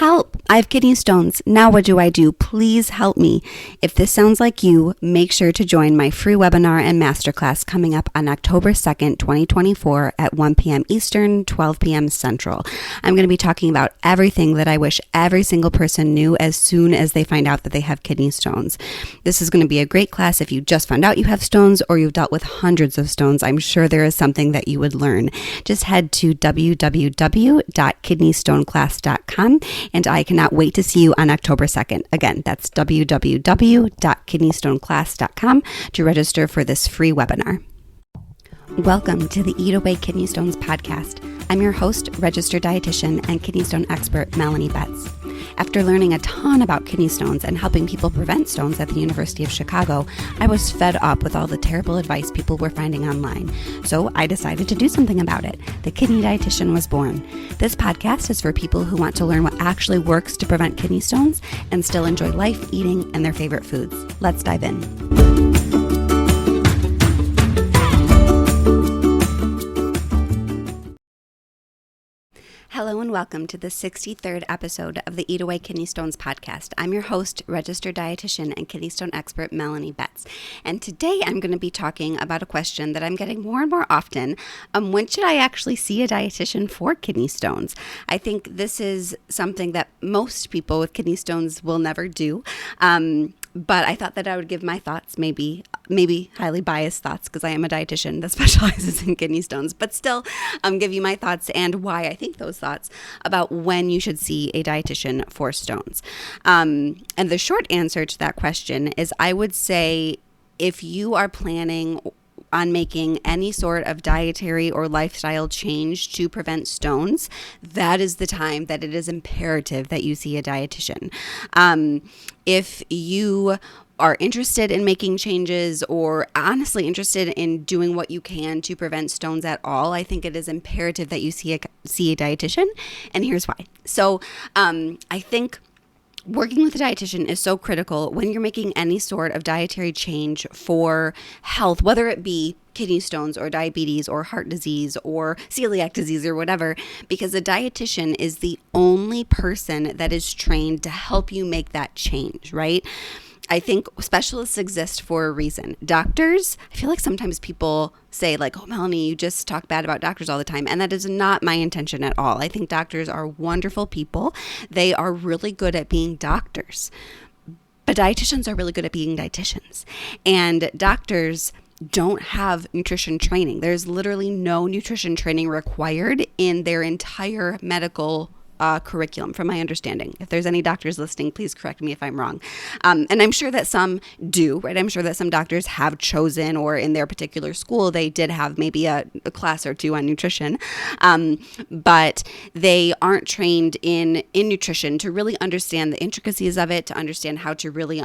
Help! I have kidney stones. Now what do? Please help me. If this sounds like you, make sure to join my free webinar and masterclass coming up on October 2nd, 2024 at 1 p.m. Eastern, 12 p.m. Central. I'm going to be talking about everything that I wish every single person knew as soon as they find out that they have kidney stones. This is going to be a great class if you just found out you have stones or you've dealt with hundreds of stones. I'm sure there is something that you would learn. Just head to www.kidneystoneclass.com and I cannot wait to see you on October 2nd. Again, that's www.kidneystoneclass.com to register for this free webinar. Welcome to the Eat Away Kidney Stones podcast. I'm your host, registered dietitian and kidney stone expert, Melanie Betts. After learning a ton about kidney stones and helping people prevent stones at the University of Chicago, I was fed up with all the terrible advice people were finding online. So I decided to do something about it. The Kidney Dietitian was born. This podcast is for people who want to learn what actually works to prevent kidney stones and still enjoy life, eating, and their favorite foods. Let's dive in. Hello and welcome to the 63rd episode of the Eat Away Kidney Stones podcast. I'm your host, registered dietitian and kidney stone expert, Melanie Betts. And today I'm going to be talking about a question that I'm getting more and more often. When should I actually see a dietitian for kidney stones? I think this is something that most people with kidney stones will never do. But I thought that I would give my thoughts, maybe highly biased thoughts, because I am a dietitian that specializes in kidney stones, but still give you my thoughts and why I think those thoughts about when you should see a dietitian for stones. And the short answer to that question is I would say if you are planning on making any sort of dietary or lifestyle change to prevent stones, that is the time that it is imperative that you see a dietitian. If you are interested in making changes or honestly interested in doing what you can to prevent stones at all, I think it is imperative that you see a dietitian. And here's why. So I think working with a dietitian is so critical when you're making any sort of dietary change for health, whether it be kidney stones or diabetes or heart disease or celiac disease or whatever, because a dietitian is the only person that is trained to help you make that change, right? I think specialists exist for a reason. Doctors, I feel like sometimes people say like, oh, Melanie, you just talk bad about doctors all the time. And that is not my intention at all. I think doctors are wonderful people. They are really good at being doctors. But dietitians are really good at being dietitians. And doctors don't have nutrition training. There's literally no nutrition training required in their entire medical curriculum, from my understanding. If there's any doctors listening, please correct me if I'm wrong. And I'm sure that some do, right? I'm sure that some doctors have chosen, or in their particular school, they did have maybe a class or two on nutrition. But they aren't trained in nutrition to really understand the intricacies of it, to understand how to really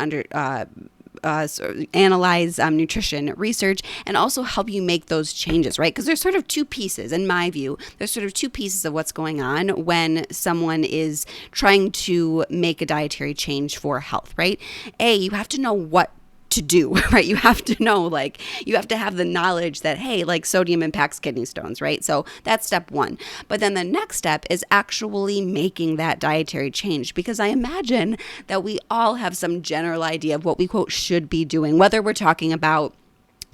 analyze nutrition research and also help you make those changes, right? Because there's sort of two pieces, in my view, there's sort of two pieces of what's going on when someone is trying to make a dietary change for health, right? You have to know what to do, right? You have to know, you have to have the knowledge that, hey, sodium impacts kidney stones, right? So that's step one. But then the next step is actually making that dietary change, because I imagine that we all have some general idea of what we, quote, should be doing, whether we're talking about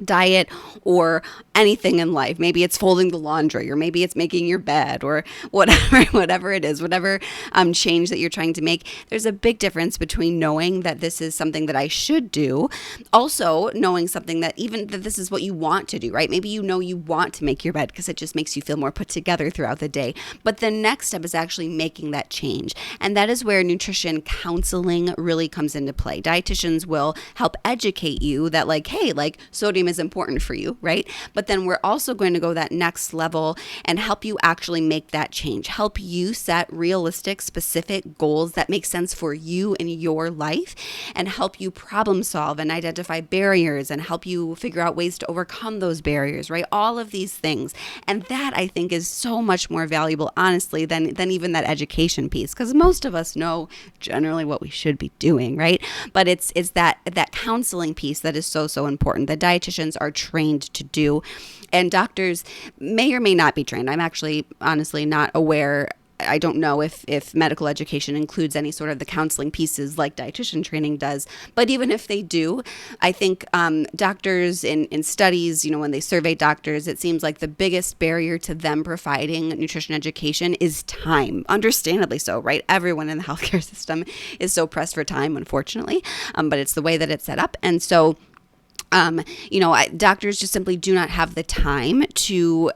diet or anything in life. Maybe it's folding the laundry, or maybe it's making your bed, or whatever it is, whatever change that you're trying to make. There's a big difference between knowing that this is something that I should do, also knowing something that even that this is what you want to do, right? Maybe you want to make your bed because it just makes you feel more put together throughout the day. But the next step is actually making that change. And that is where nutrition counseling really comes into play. Dietitians will help educate you that sodium is important for you, right? But then we're also going to go that next level and help you actually make that change, help you set realistic, specific goals that make sense for you in your life, and help you problem solve and identify barriers and help you figure out ways to overcome those barriers, right? All of these things. And that, I think, is so much more valuable, honestly, than even that education piece, because most of us know generally what we should be doing, right? But it's that counseling piece that is so important. The dietitians are trained to do, and doctors may or may not be trained. I'm actually honestly not aware I don't know if medical education includes any sort of the counseling pieces like dietitian training does, but even if they do, I think doctors in studies, when they survey doctors, it seems like the biggest barrier to them providing nutrition education is time. Understandably so, right? Everyone in the healthcare system is so pressed for time, unfortunately, but it's the way that it's set up. And so doctors just simply do not have the time to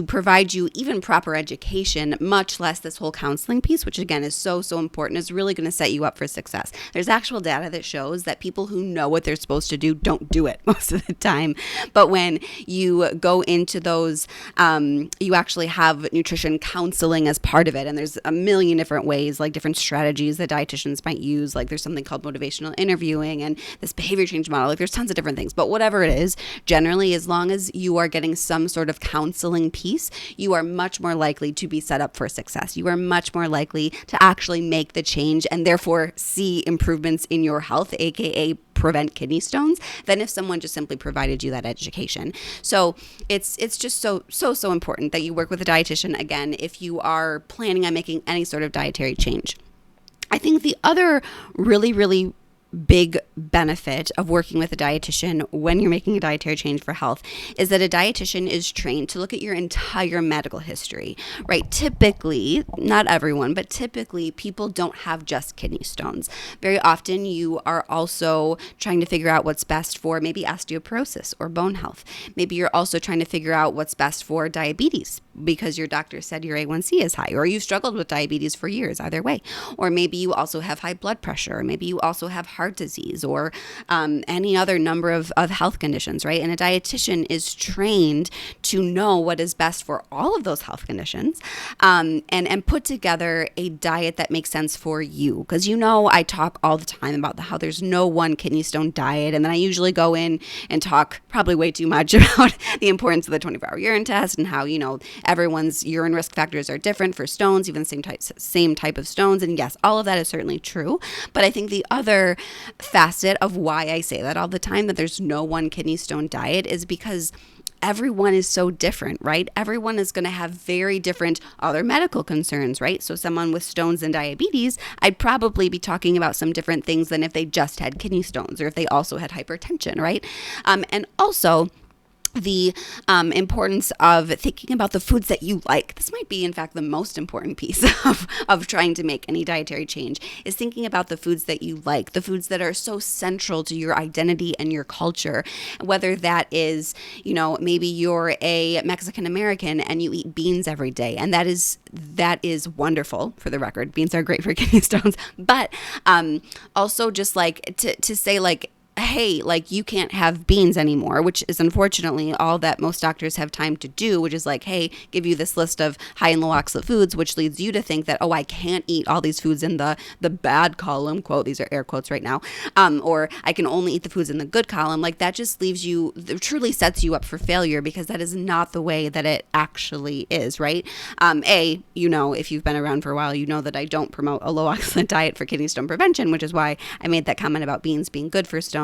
provide you even proper education, much less this whole counseling piece, which again is so important, is really going to set you up for success. There's actual data that shows that people who know what they're supposed to do don't do it most of the time. But when you go into those, you actually have nutrition counseling as part of it. And there's a million different ways, like different strategies that dietitians might use. Like there's something called motivational interviewing and this behavior change model. Like there's tons of different things. But whatever it is, generally, as long as you are getting some sort of counseling piece, you are much more likely to be set up for success. You are much more likely to actually make the change and therefore see improvements in your health, aka prevent kidney stones, than if someone just simply provided you that education. So it's just so important that you work with a dietitian, again, if you are planning on making any sort of dietary change. I think the other really big benefit of working with a dietitian when you're making a dietary change for health is that a dietitian is trained to look at your entire medical history, right? Typically, not everyone, but typically people don't have just kidney stones. Very often you are also trying to figure out what's best for maybe osteoporosis or bone health. Maybe you're also trying to figure out what's best for diabetes because your doctor said your A1C is high, or you've struggled with diabetes for years, either way. Or maybe you also have high blood pressure, or maybe you also have heart disease, or any other number of health conditions, right? And a dietitian is trained to know what is best for all of those health conditions, and put together a diet that makes sense for you. Because I talk all the time about how there's no one kidney stone diet, and then I usually go in and talk probably way too much about the importance of the 24-hour urine test and how, everyone's urine risk factors are different for stones, even the same type of stones. And yes, all of that is certainly true. But I think the other facet of why I say that all the time, that there's no one kidney stone diet, is because everyone is so different, right? Everyone is going to have very different other medical concerns, right? So someone with stones and diabetes, I'd probably be talking about some different things than if they just had kidney stones or if they also had hypertension, right? And also the importance of thinking about the foods that you like. This might be, in fact, the most important piece of trying to make any dietary change, is thinking about the foods that you like, the foods that are so central to your identity and your culture, whether that is, maybe you're a Mexican American and you eat beans every day. And that is wonderful, for the record. Beans are great for kidney stones. But also just like to say, like, hey, like, you can't have beans anymore, which is unfortunately all that most doctors have time to do, which is like, hey, give you this list of high and low oxalate foods, which leads you to think that, I can't eat all these foods in the bad column, quote, these are air quotes right now, or I can only eat the foods in the good column. Like, that just leaves you, truly sets you up for failure, because that is not the way that it actually is, right? If you've been around for a while, you know that I don't promote a low oxalate diet for kidney stone prevention, which is why I made that comment about beans being good for stones.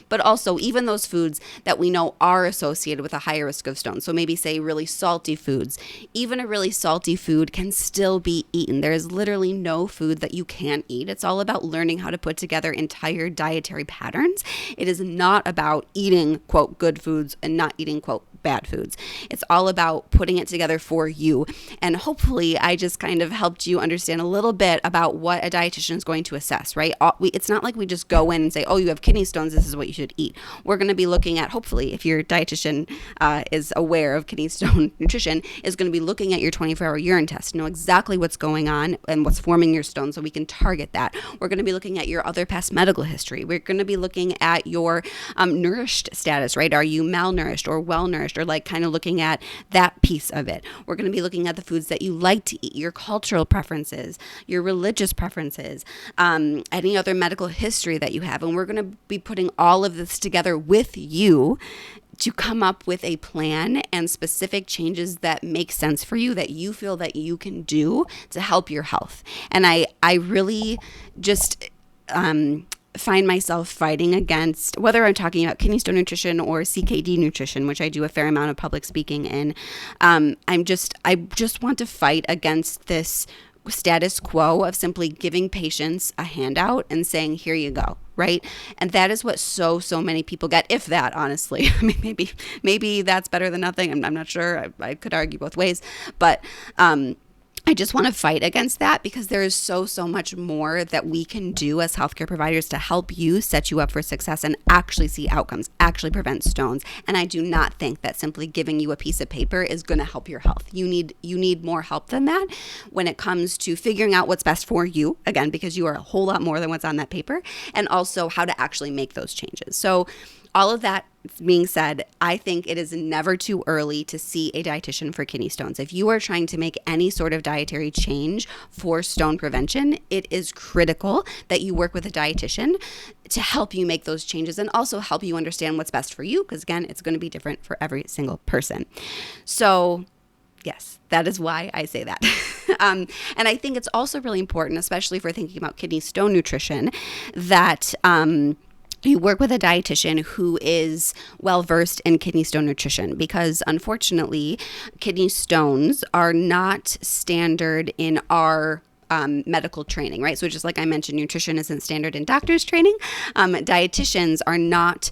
But also even those foods that we know are associated with a higher risk of stones. So maybe say really salty foods. Even a really salty food can still be eaten. There is literally no food that you can't eat. It's all about learning how to put together entire dietary patterns. It is not about eating, quote, good foods and not eating, quote, bad foods. It's all about putting it together for you. And hopefully I just kind of helped you understand a little bit about what a dietitian is going to assess, right? It's not like we just go in and say, you have kidney stones, this is what you should eat. We're going to be looking at, hopefully, if your dietitian is aware of kidney stone nutrition, is going to be looking at your 24-hour urine test, know exactly what's going on and what's forming your stones so we can target that. We're going to be looking at your other past medical history. We're going to be looking at your nourished status, right? Are you malnourished or well-nourished, or like kind of looking at that piece of it. We're going to be looking at the foods that you like to eat, your cultural preferences, your religious preferences, any other medical history that you have. And we're going to be putting all of this together with you to come up with a plan and specific changes that make sense for you, that you feel that you can do to help your health. And I really just find myself fighting against, whether I'm talking about kidney stone nutrition or CKD nutrition, which I do a fair amount of public speaking in, I just want to fight against this status quo of simply giving patients a handout and saying, here you go, right? And that is what so many people get, if that, honestly. I mean, maybe that's better than nothing. I'm not sure. I could argue both ways, but I just want to fight against that, because there is so much more that we can do as healthcare providers to help you set you up for success and actually see outcomes, actually prevent stones. And I do not think that simply giving you a piece of paper is going to help your health. You need more help than that when it comes to figuring out what's best for you, again, because you are a whole lot more than what's on that paper, and also how to actually make those changes. So all of that being said, I think it is never too early to see a dietitian for kidney stones. If you are trying to make any sort of dietary change for stone prevention, it is critical that you work with a dietitian to help you make those changes and also help you understand what's best for you, because again, it's going to be different for every single person. So yes, that is why I say that. And I think it's also really important, especially for thinking about kidney stone nutrition, that you work with a dietitian who is well-versed in kidney stone nutrition, because unfortunately, kidney stones are not standard in our medical training, right? So just like I mentioned, nutrition isn't standard in doctors' training. Dietitians are not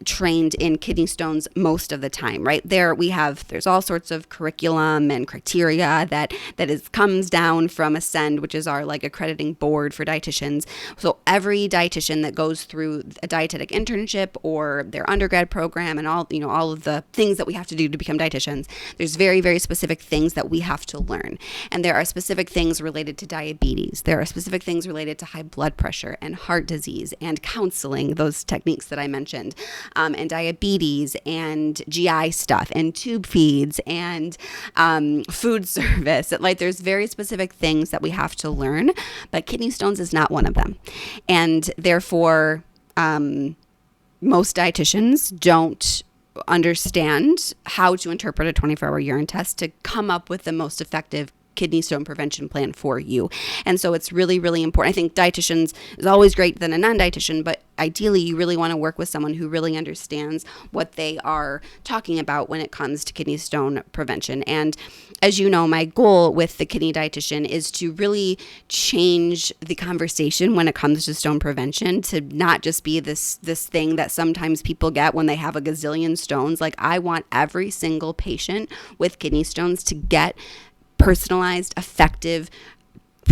trained in kidney stones most of the time, right? There's all sorts of curriculum and criteria that comes down from Ascend, which is our like accrediting board for dietitians. So every dietitian that goes through a dietetic internship or their undergrad program and all of the things that we have to do to become dietitians, there's very, very specific things that we have to learn. And there are specific things related to diabetes. There are specific things related to high blood pressure and heart disease and counseling, those techniques that I mentioned. And diabetes and GI stuff and tube feeds and food service. Like there's very specific things that we have to learn, but kidney stones is not one of them. And therefore, most dietitians don't understand how to interpret a 24-hour urine test to come up with the most effective kidney stone prevention plan for you. And so it's really, really important. I think dietitians is always great than a non-dietitian, but ideally you really want to work with someone who really understands what they are talking about when it comes to kidney stone prevention. And as you know, my goal with the kidney dietitian is to really change the conversation when it comes to stone prevention, to not just be this thing that sometimes people get when they have a gazillion stones. Like I want every single patient with kidney stones to get personalized, effective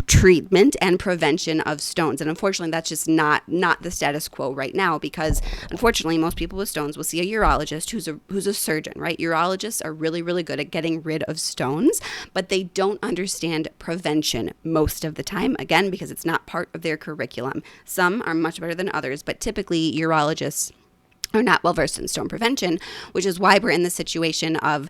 treatment and prevention of stones. And unfortunately, that's just not the status quo right now, because unfortunately, most people with stones will see a urologist who's a surgeon, right? Urologists are really, really good at getting rid of stones, but they don't understand prevention most of the time, again, because it's not part of their curriculum. Some are much better than others, but typically urologists are not well versed in stone prevention, which is why we're in the situation of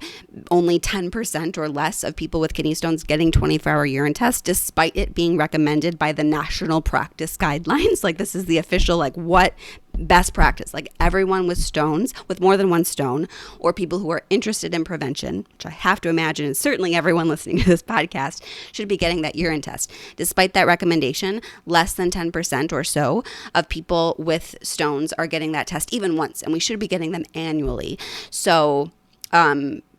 only 10% or less of people with kidney stones getting 24-hour urine tests, despite it being recommended by the national practice guidelines. Like this is the official, like what best practice, like everyone with stones, with more than one stone, or people who are interested in prevention, which I have to imagine is certainly everyone listening to this podcast, should be getting that urine test. Despite that recommendation, less than 10% or so of people with stones are getting that test even once, and we should be getting them annually. So,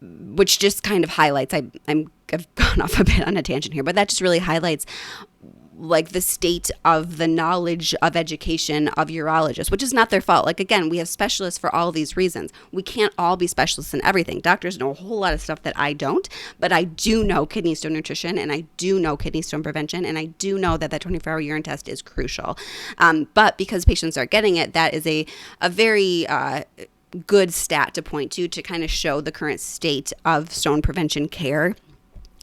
which just kind of highlights, I've gone off a bit on a tangent here, but that just really highlights like the state of the knowledge of education of urologists, which is not their fault. Like, again, we have specialists for all these reasons. We can't all be specialists in everything. Doctors know a whole lot of stuff that I don't, but I do know kidney stone nutrition, and I do know kidney stone prevention, and I do know that 24-hour urine test is crucial. But because patients are getting it, that is a very good stat to point to kind of show the current state of stone prevention care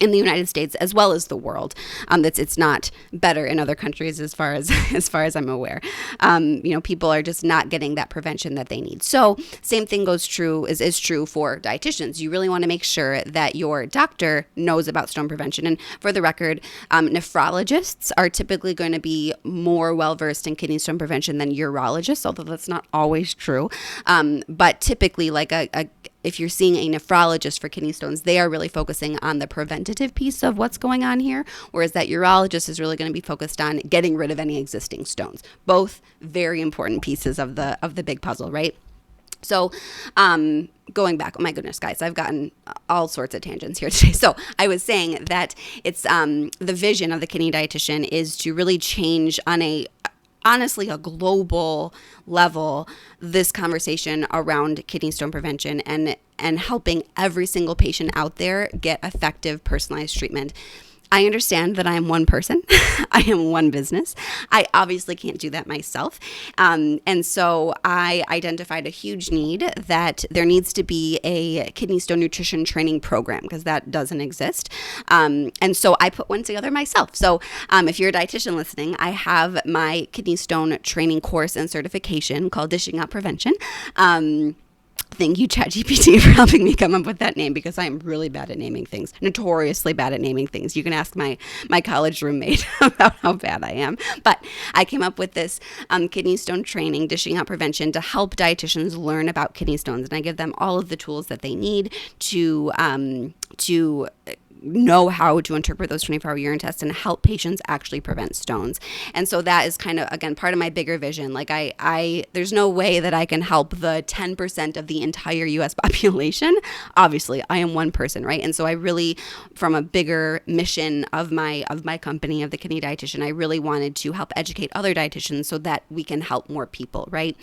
in the United States as well as the world. It's not better in other countries as far as I'm aware. People are just not getting that prevention that they need. So same thing is true for dietitians. You really want to make sure that your doctor knows about stone prevention. And for the record, nephrologists are typically going to be more well-versed in kidney stone prevention than urologists, although that's not always true. But typically, like if you're seeing a nephrologist for kidney stones, they are really focusing on the preventative piece of what's going on here, whereas that urologist is really going to be focused on getting rid of any existing stones. Both very important pieces of the big puzzle, right? So, going back, oh my goodness, guys, I've gotten all sorts of tangents here today. So I was saying that it's the vision of the Kidney Dietitian is to really change on honestly a global level this conversation around kidney stone prevention and helping every single patient out there get effective personalized treatment. I understand that I am one person. I am one business. I obviously can't do that myself. And so I identified a huge need that there needs to be a kidney stone nutrition training program because that doesn't exist. And so I put one together myself. So if you're a dietitian listening, I have my kidney stone training course and certification called Dishing Out Prevention. Thank you, ChatGPT, for helping me come up with that name because I am really bad at naming things, notoriously bad at naming things. You can ask my college roommate about how bad I am. But I came up with this kidney stone training, Dishing Out Prevention, to help dietitians learn about kidney stones. And I give them all of the tools that they need to know how to interpret those 24-hour urine tests and help patients actually prevent stones. And so that is kind of, again, part of my bigger vision. Like there's no way that I can help the 10% of the entire US population. Obviously, I am one person, right? And so I really, from a bigger mission of my company, of the Kidney Dietitian, I really wanted to help educate other dietitians so that we can help more people, right?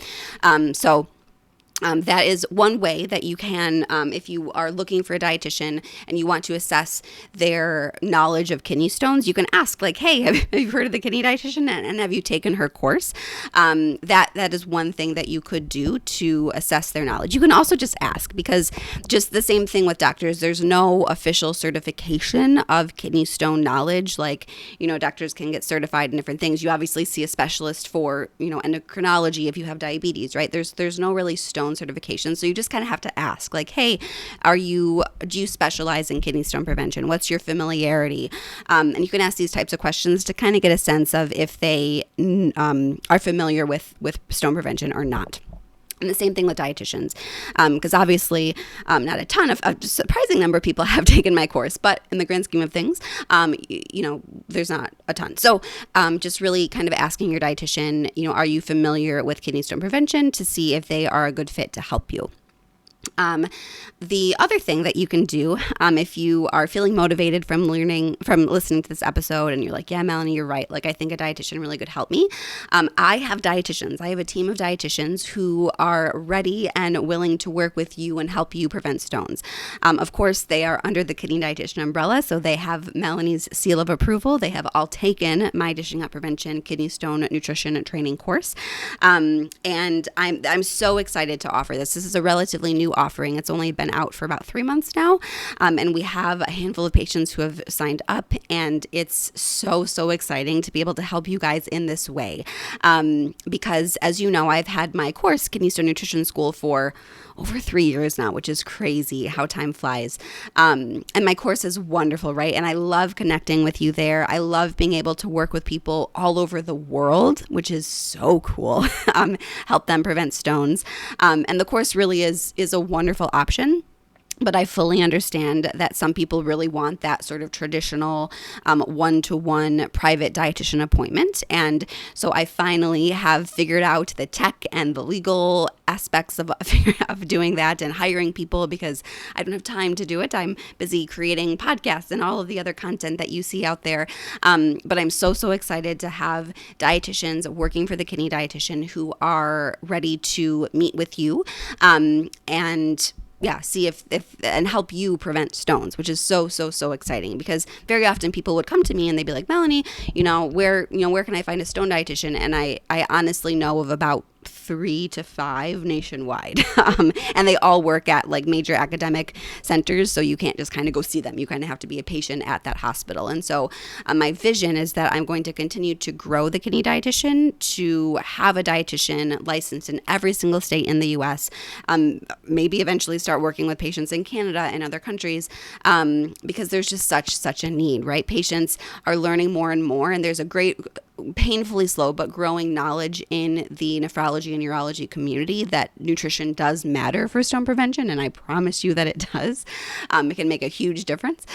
That is one way that you can, if you are looking for a dietitian and you want to assess their knowledge of kidney stones, you can ask like, hey, have you heard of the Kidney Dietitian and have you taken her course? That is one thing that you could do to assess their knowledge. You can also just ask because just the same thing with doctors, there's no official certification of kidney stone knowledge. Like, doctors can get certified in different things. You obviously see a specialist for, endocrinology if you have diabetes, right? There's no really stone certification. So you just kind of have to ask like, hey, do you specialize in kidney stone prevention? What's your familiarity? And you can ask these types of questions to kind of get a sense of if they are familiar with stone prevention or not. And the same thing with dietitians, because obviously not a ton of, a surprising number of people have taken my course, but in the grand scheme of things, there's not a ton. So just really kind of asking your dietitian, are you familiar with kidney stone prevention to see if they are a good fit to help you. The other thing that you can do, if you are feeling motivated from listening to this episode and you're like, yeah, Melanie, you're right. Like, I think a dietitian really could help me. I have dietitians. I have a team of dietitians who are ready and willing to work with you and help you prevent stones. Of course, they are under the Kidney Dietitian umbrella. So they have Melanie's seal of approval. They have all taken my Dishing Out Prevention Kidney Stone Nutrition Training course. And I'm so excited to offer this. This is a relatively new offering. It's only been out for about 3 months now. And we have a handful of patients who have signed up, and it's so exciting to be able to help you guys in this way. Because as you know, I've had my course, Kidney Stone Nutrition School, for over 3 years now, which is crazy how time flies. And my course is wonderful, right? And I love connecting with you there. I love being able to work with people all over the world, which is so cool. Help them prevent stones. And the course really is a wonderful option. But I fully understand that some people really want that sort of traditional one-to-one private dietitian appointment. And so I finally have figured out the tech and the legal aspects of doing that and hiring people because I don't have time to do it. I'm busy creating podcasts and all of the other content that you see out there. But I'm so excited to have dietitians working for the Kidney Dietitian who are ready to meet with you and see if and help you prevent stones, which is so exciting because very often people would come to me and they'd be like, Melanie, where can I find a stone dietitian? And I honestly know of about 3 to 5 nationwide. And they all work at like major academic centers. So you can't just kind of go see them. You kind of have to be a patient at that hospital. And so my vision is that I'm going to continue to grow the Kidney Dietitian to have a dietitian licensed in every single state in the US. Maybe eventually start working with patients in Canada and other countries because there's just such a need, right? Patients are learning more and more, and there's a great, painfully slow but growing knowledge in the nephrology and urology community that nutrition does matter for stone prevention, and I promise you that it does. It can make a huge difference.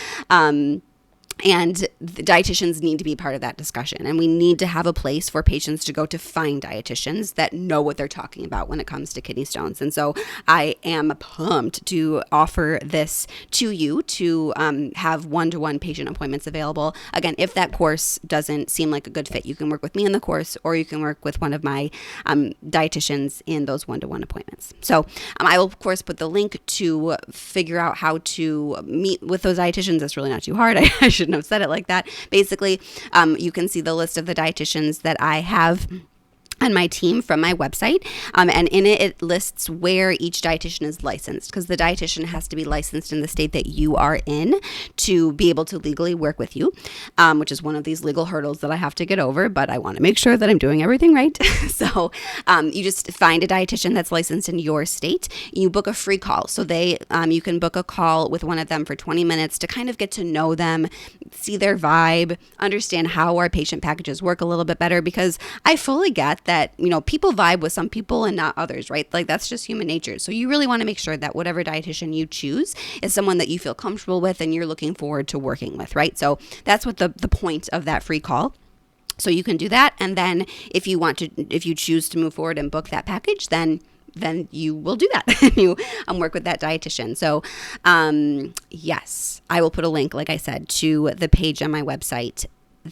And the dietitians need to be part of that discussion. And we need to have a place for patients to go to find dietitians that know what they're talking about when it comes to kidney stones. And so I am pumped to offer this to you to have one-to-one patient appointments available. Again, if that course doesn't seem like a good fit, you can work with me in the course, or you can work with one of my dietitians in those one-to-one appointments. So I will, of course, put the link to figure out how to meet with those dietitians. That's really not too hard. I shouldn't have said it like that. Basically, you can see the list of the dietitians that I have on my team from my website, and in it lists where each dietitian is licensed, because the dietitian has to be licensed in the state that you are in to be able to legally work with you, which is one of these legal hurdles that I have to get over, but I want to make sure that I'm doing everything right. So you just find a dietitian that's licensed in your state. You book a free call. So you can book a call with one of them for 20 minutes to kind of get to know them, see their vibe, understand how our patient packages work a little bit better, because I fully get that, people vibe with some people and not others, right? Like, that's just human nature. So you really want to make sure that whatever dietitian you choose is someone that you feel comfortable with and you're looking forward to working with, right? So that's what the point of that free call. So you can do that. And then if you choose to move forward and book that package, then you will do that and you work with that dietitian. So yes, I will put a link, like I said, to the page on my website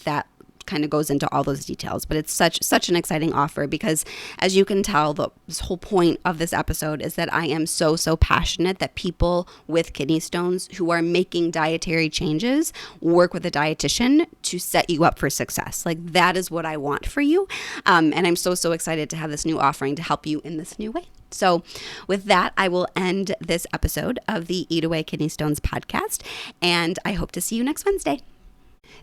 that kind of goes into all those details. But it's such an exciting offer, because as you can tell, the whole point of this episode is that I am so passionate that people with kidney stones who are making dietary changes work with a dietitian to set you up for success. Like, that is what I want for you. And I'm so excited to have this new offering to help you in this new way. So with that, I will end this episode of the Eat Away Kidney Stones podcast, and I hope to see you next Wednesday.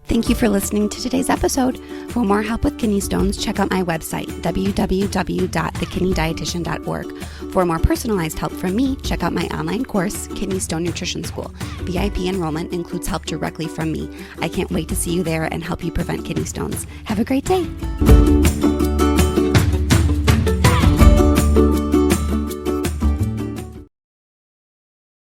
Thank you for listening to today's episode. For more help with kidney stones, check out my website, www.thekidneydietitian.org. For more personalized help from me, check out my online course, Kidney Stone Nutrition School. VIP enrollment includes help directly from me. I can't wait to see you there and help you prevent kidney stones. Have a great day.